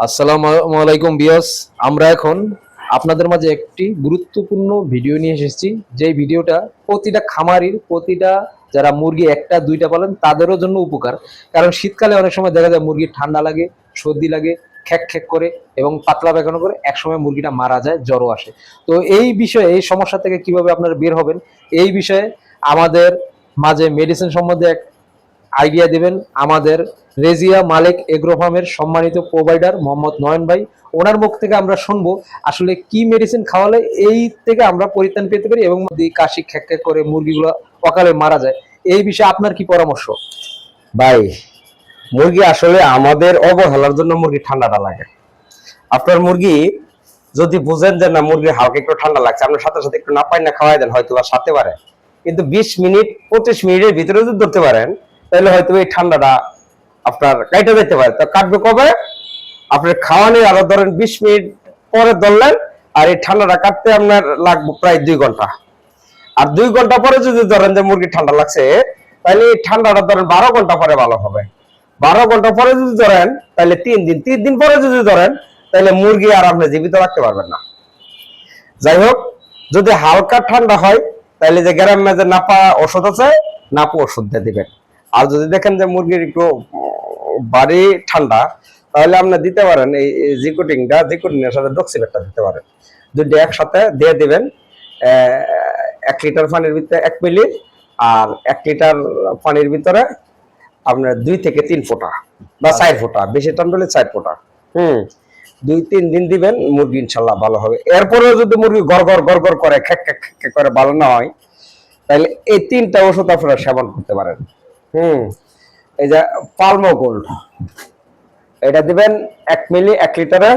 আসসালামু আলাইকুম বিয়াস। আমরা এখন আপনাদের মাঝে একটি গুরুত্বপূর্ণ ভিডিও নিয়ে এসেছি। যে ভিডিওটা প্রতিটা খামারির, প্রতিটা যারা মুরগি একটা দুইটা পালেন তাদেরও জন্য উপকার। কারণ শীতকালে অনেক সময় দেখা যায় মুরগির ঠান্ডা লাগে, সর্দি লাগে, খ্যাক খ্যাক করে এবং পাতলা পায়খানা করে, একসময় মুরগিটা মারা যায়, জ্বরও আসে। তো এই বিষয়ে, এই সমস্যা থেকে কিভাবে আপনারা বের হবেন, এই বিষয়ে আমাদের মাঝে মেডিসিন সম্বন্ধে আইডিয়া দিবেন আমাদের রেজিয়া মালিক এগ্রো ফার্মের সম্মানিত প্রোভাইডার মোহাম্মদ নয়ন ভাই। ওনার মুখ থেকে আমরা শুনবো আসলে কি মেডিসিন খাওয়ালে এই থেকে আমরা পরিত্রাণ পেতে পারি এবং কাশি খ্যাক খ্যাক করে মুরগিগুলো অকালে মারা যায়। এই বিষয়ে আপনার কি পরামর্শ? ভাই, মুরগি আসলে আমাদের অবহেলার জন্য মুরগি ঠান্ডাটা লাগে। আপনার মুরগি যদি বুঝেন যে না মুরগি হালকা একটু ঠান্ডা লাগছে, আপনার সাথে সাথে একটু না পাই না খাওয়াই দেন, হয়তো বা সারতে পারে। কিন্তু 20 মিনিট 25 মিনিটের ভিতরে যদি ধরতে পারেন তাহলে হয়তো এই ঠান্ডাটা আপনার কাইটা যেতে পারে। তো কাটবে কবে? আপনার খাওয়ানোর আরো ধরেন 20 মিনিট পরে ধরলেন, আর এই ঠান্ডাটা কাটতে আপনার লাগবে প্রায় 2 ঘন্টা। আর 2 ঘন্টা পরে যদি ধরেন যে মুরগি ঠান্ডা লাগছে, তাহলে এই ঠান্ডাটা ধরেন 12 ঘন্টা পরে ভালো হবে। 12 ঘন্টা পরে যদি ধরেন তাহলে 3 দিন, 3 দিন পরে যদি ধরেন তাহলে মুরগি আর আপনি জীবিত রাখতে পারবেন না। যাই হোক, যদি হালকা ঠান্ডা হয় তাহলে যে গ্রাম মেজে নাপা ওষুধ আছে, নাপা ওষুধ দিয়ে দিবেন। আর যদি দেখেন যে মুরগির একটু বাড়ি ঠান্ডা, তাহলে আপনি দিতে পারেন এই জিকোটিনের সাথে ডক্সিভেটটা দিতে পারেন। দুটো একসাথে দিয়ে দিবেন 1 লিটার পানির ভিতরে 1 মিলি, আর 1 লিটার পানির ভিতরে আপনার 2 থেকে 3 ফোঁটা বা 4 ফোঁটা, বেশি ঠান্ডা হলে 4 ফোঁটা। 2-3 দিন দিবেন, মুরগি ইনশাল্লাহ ভালো হবে। এরপরেও যদি মুরগি গড় করে খ্যাক খ্যাক খ্যাক করে ভালো না হয়, তাহলে এই 3টা ওষুধ আপনারা সেবন করতে পারেন। এই যে পালমো গোল্ড, এটা দিবেন 1 মিলি 1 লিটারে।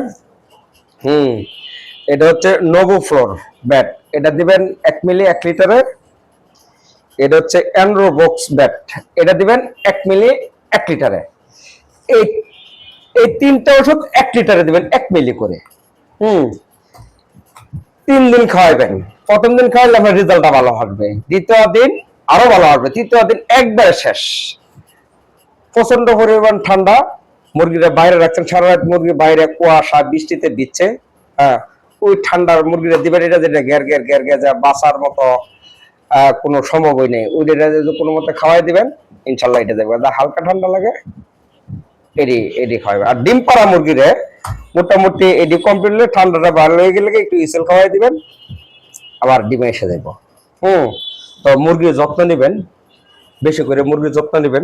এটা হচ্ছে নোভোফ্লোর ব্যাট, এটা দিবেন 1 মিলি 1 লিটারে। এটা হচ্ছে অ্যান্ড্রোবক্স ব্যাট, এটা দিবেন 1 মিলি 1 লিটারে। এই এই 3টা ওষুধ 1 লিটারে দিবেন 1 মিলি করে। 3 দিন খাওয়াবেন। প্রথম দিন খাওয়ালে আপনার রেজাল্টটা ভালো হবে, দ্বিতীয় দিন আরো ভালো হবে, তৃতীয় দিন একবারে শেষ। প্রচন্ড পরিমাণ ঠান্ডা, মুরগিরা বাইরে রাখছেন সারা রাত, মুরগি বাইরে কুয়াশা বৃষ্টিতে দিচ্ছে, ওই ঠান্ডার মুরগিরা দিবেন। এটা যেটা গ্যার গ্যার গ্যার গ্যার যা বাঁচার মতো কোনো সম্ভবই নেই, ওইটা যদি কোনো মতে খাওয়াই দিবেন ইনশাল্লাহ এটা দেখবেন। হালকা ঠান্ডা লাগে এডি খাওয়াবে। আর ডিম পাড়া মুরগিরে মোটামুটি এডি কমপ্লিট হলে, ঠান্ডাটা ভালো হয়ে গেলে একটু ইসেল খাওয়াই দিবেন, আবার ডিমে এসে যাবো। তো মুরগির যত্ন নিবেন, বেশি করে মুরগির যত্ন নিবেন।